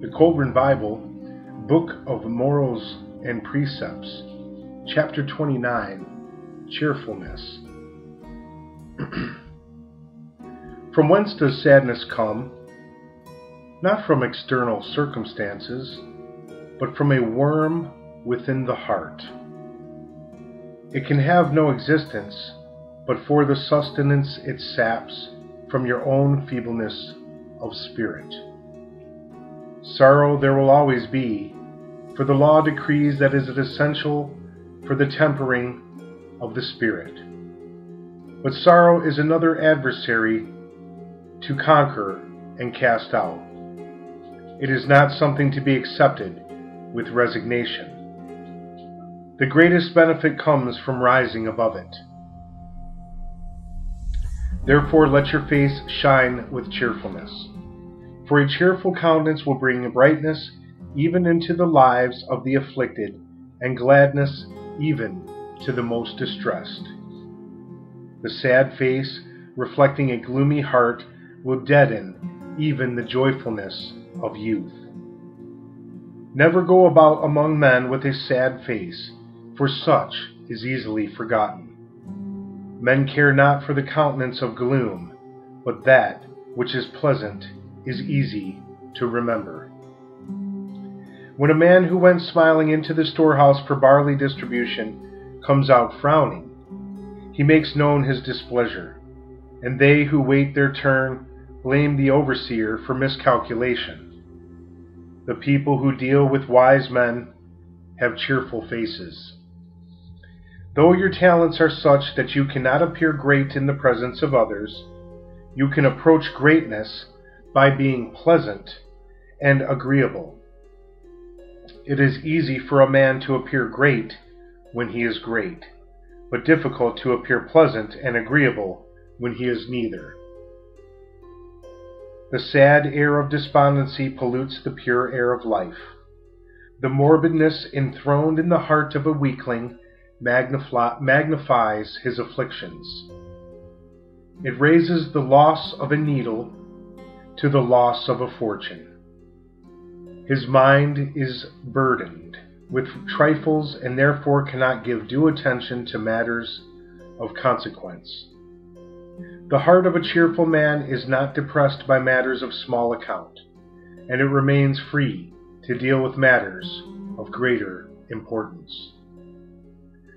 The Kolbrin Bible, Book of Morals and Precepts, Chapter 29, Cheerfulness. From whence does sadness come? Not from external circumstances, but from a worm within the heart. It can have no existence, but for the sustenance it saps from your own feebleness of spirit. Sorrow there will always be, for the law decrees that is essential for the tempering of the spirit. But sorrow is another adversary to conquer and cast out. It is not something to be accepted with resignation. The greatest benefit comes from rising above it. Therefore let your face shine with cheerfulness. For a cheerful countenance will bring brightness even into the lives of the afflicted, and gladness even to the most distressed. The sad face, reflecting a gloomy heart, will deaden even the joyfulness of youth. Never go about among men with a sad face, for such is easily forgotten. Men care not for the countenance of gloom, but that which is pleasant is easy to remember. When a man who went smiling into the storehouse for barley distribution comes out frowning, he makes known his displeasure, and they who wait their turn blame the overseer for miscalculation. The people who deal with wise men have cheerful faces. Though your talents are such that you cannot appear great in the presence of others, you can approach greatness by being pleasant and agreeable. It is easy for a man to appear great when he is great, but difficult to appear pleasant and agreeable when he is neither. The sad air of despondency pollutes the pure air of life. The morbidness enthroned in the heart of a weakling magnifies his afflictions. It raises the loss of a needle to the loss of a fortune. His mind is burdened with trifles and therefore cannot give due attention to matters of consequence. The heart of a cheerful man is not depressed by matters of small account, and it remains free to deal with matters of greater importance.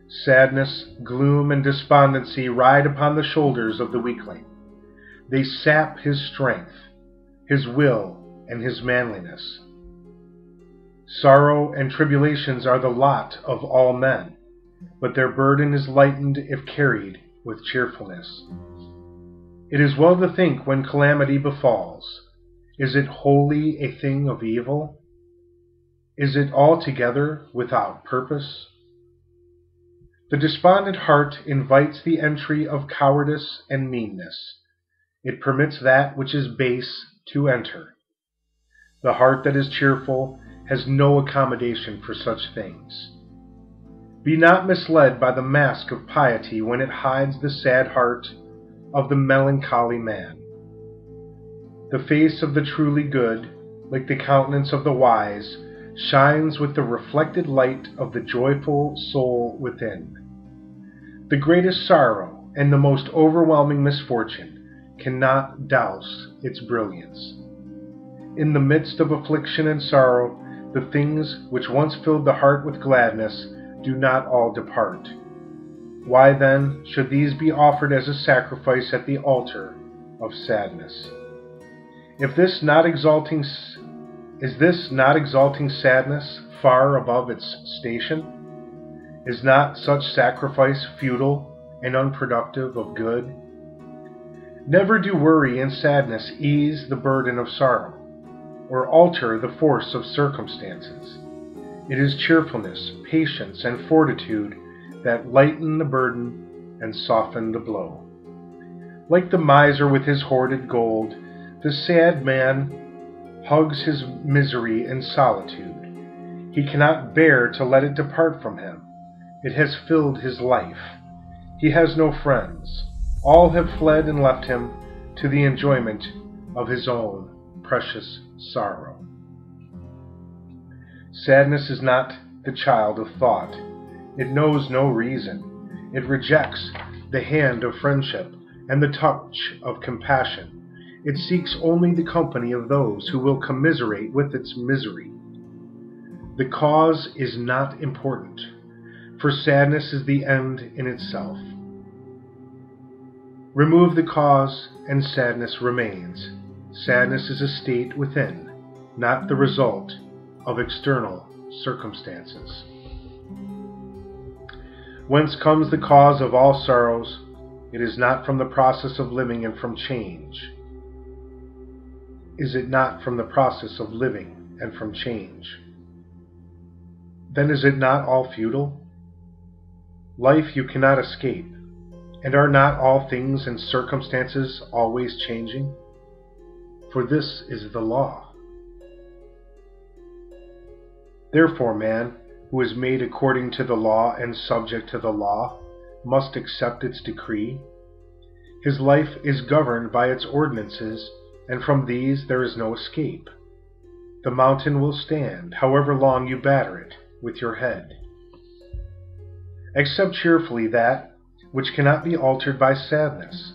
Sadness, gloom, and despondency ride upon the shoulders of the weakling. They sap his strength, his will, and his manliness. Sorrow and tribulations are the lot of all men, but their burden is lightened if carried with cheerfulness. It is well to think when calamity befalls, is it wholly a thing of evil? Is it altogether without purpose? The despondent heart invites the entry of cowardice and meanness. It permits that which is base to enter. The heart that is cheerful has no accommodation for such things. Be not misled by the mask of piety when it hides the sad heart of the melancholy man. The face of the truly good, like the countenance of the wise, shines with the reflected light of the joyful soul within. The greatest sorrow and the most overwhelming misfortune cannot douse its brilliance. In the midst of affliction and sorrow, the things which once filled the heart with gladness do not all depart. Why then should these be offered as a sacrifice at the altar of sadness? Is this not exalting sadness far above its station? Is not such sacrifice futile and unproductive of good? Never do worry and sadness ease the burden of sorrow, or alter the force of circumstances. It is cheerfulness, patience, and fortitude that lighten the burden and soften the blow. Like the miser with his hoarded gold, the sad man hugs his misery in solitude. He cannot bear to let it depart from him. It has filled his life. He has no friends. All have fled and left him to the enjoyment of his own precious sorrow. Sadness is not the child of thought. It knows no reason. It rejects the hand of friendship and the touch of compassion. It seeks only the company of those who will commiserate with its misery. The cause is not important, for sadness is the end in itself. Remove the cause, and sadness remains. Sadness is a state within, not the result of external circumstances. Whence comes the cause of all sorrows? It is not from the process of living and from change. Is it not from the process of living and from change? Then is it not all futile? Life you cannot escape, and are not all things and circumstances always changing? For this is the law. Therefore man, who is made according to the law and subject to the law, must accept its decree. His life is governed by its ordinances, and from these there is no escape. The mountain will stand, however long you batter it with your head. Accept cheerfully that which cannot be altered by sadness.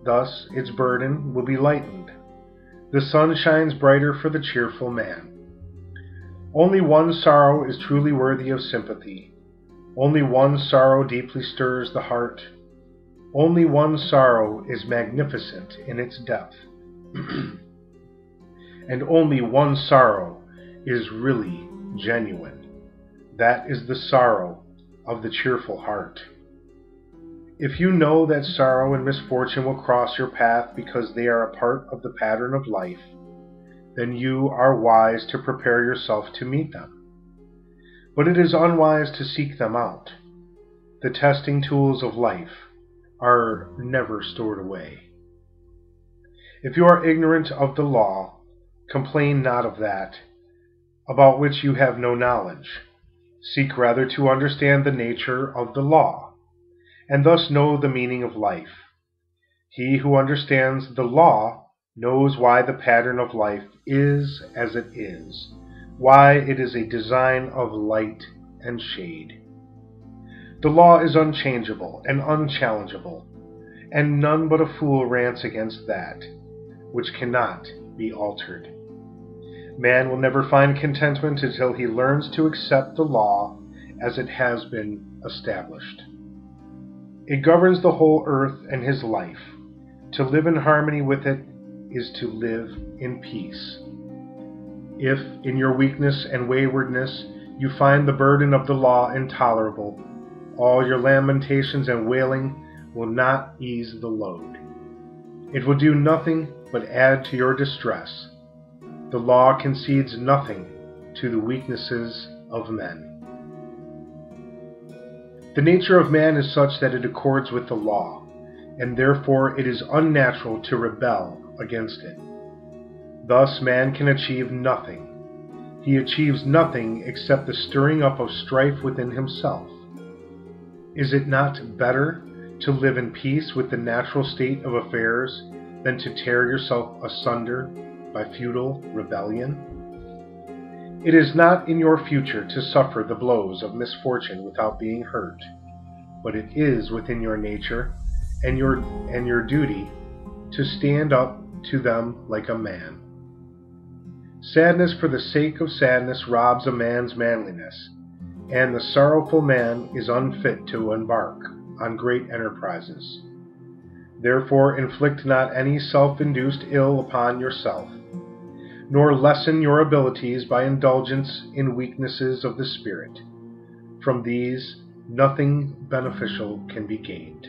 Thus its burden will be lightened. The sun shines brighter for the cheerful man. Only one sorrow is truly worthy of sympathy. Only one sorrow deeply stirs the heart. Only one sorrow is magnificent in its depth. And only one sorrow is really genuine. That is the sorrow of the cheerful heart. If you know that sorrow and misfortune will cross your path because they are a part of the pattern of life, then you are wise to prepare yourself to meet them. But it is unwise to seek them out. The testing tools of life are never stored away. If you are ignorant of the law, complain not of that, about which you have no knowledge. Seek rather to understand the nature of the law, and thus know the meaning of life. He who understands the law knows why the pattern of life is as it is, why it is a design of light and shade. The law is unchangeable and unchallengeable, and none but a fool rants against that which cannot be altered. Man will never find contentment until he learns to accept the law as it has been established. It governs the whole earth and his life. To live in harmony with it is to live in peace. If, in your weakness and waywardness, you find the burden of the law intolerable, all your lamentations and wailing will not ease the load. It will do nothing but add to your distress. The law concedes nothing to the weaknesses of men. The nature of man is such that it accords with the law, and therefore it is unnatural to rebel against it. Thus man can achieve nothing. He achieves nothing except the stirring up of strife within himself. Is it not better to live in peace with the natural state of affairs than to tear yourself asunder by futile rebellion? It is not in your future to suffer the blows of misfortune without being hurt, but it is within your nature and your duty to stand up to them like a man. Sadness for the sake of sadness robs a man's manliness, and the sorrowful man is unfit to embark on great enterprises. Therefore inflict not any self-induced ill upon yourself, nor lessen your abilities by indulgence in weaknesses of the spirit. From these nothing beneficial can be gained.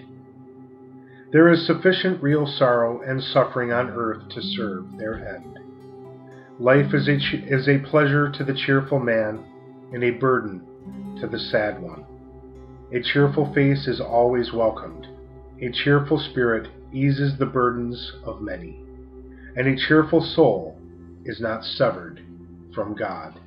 There is sufficient real sorrow and suffering on earth to serve their end. Life is a pleasure to the cheerful man and a burden to the sad one. A cheerful face is always welcomed. A cheerful spirit eases the burdens of many, and a cheerful soul is not severed from God.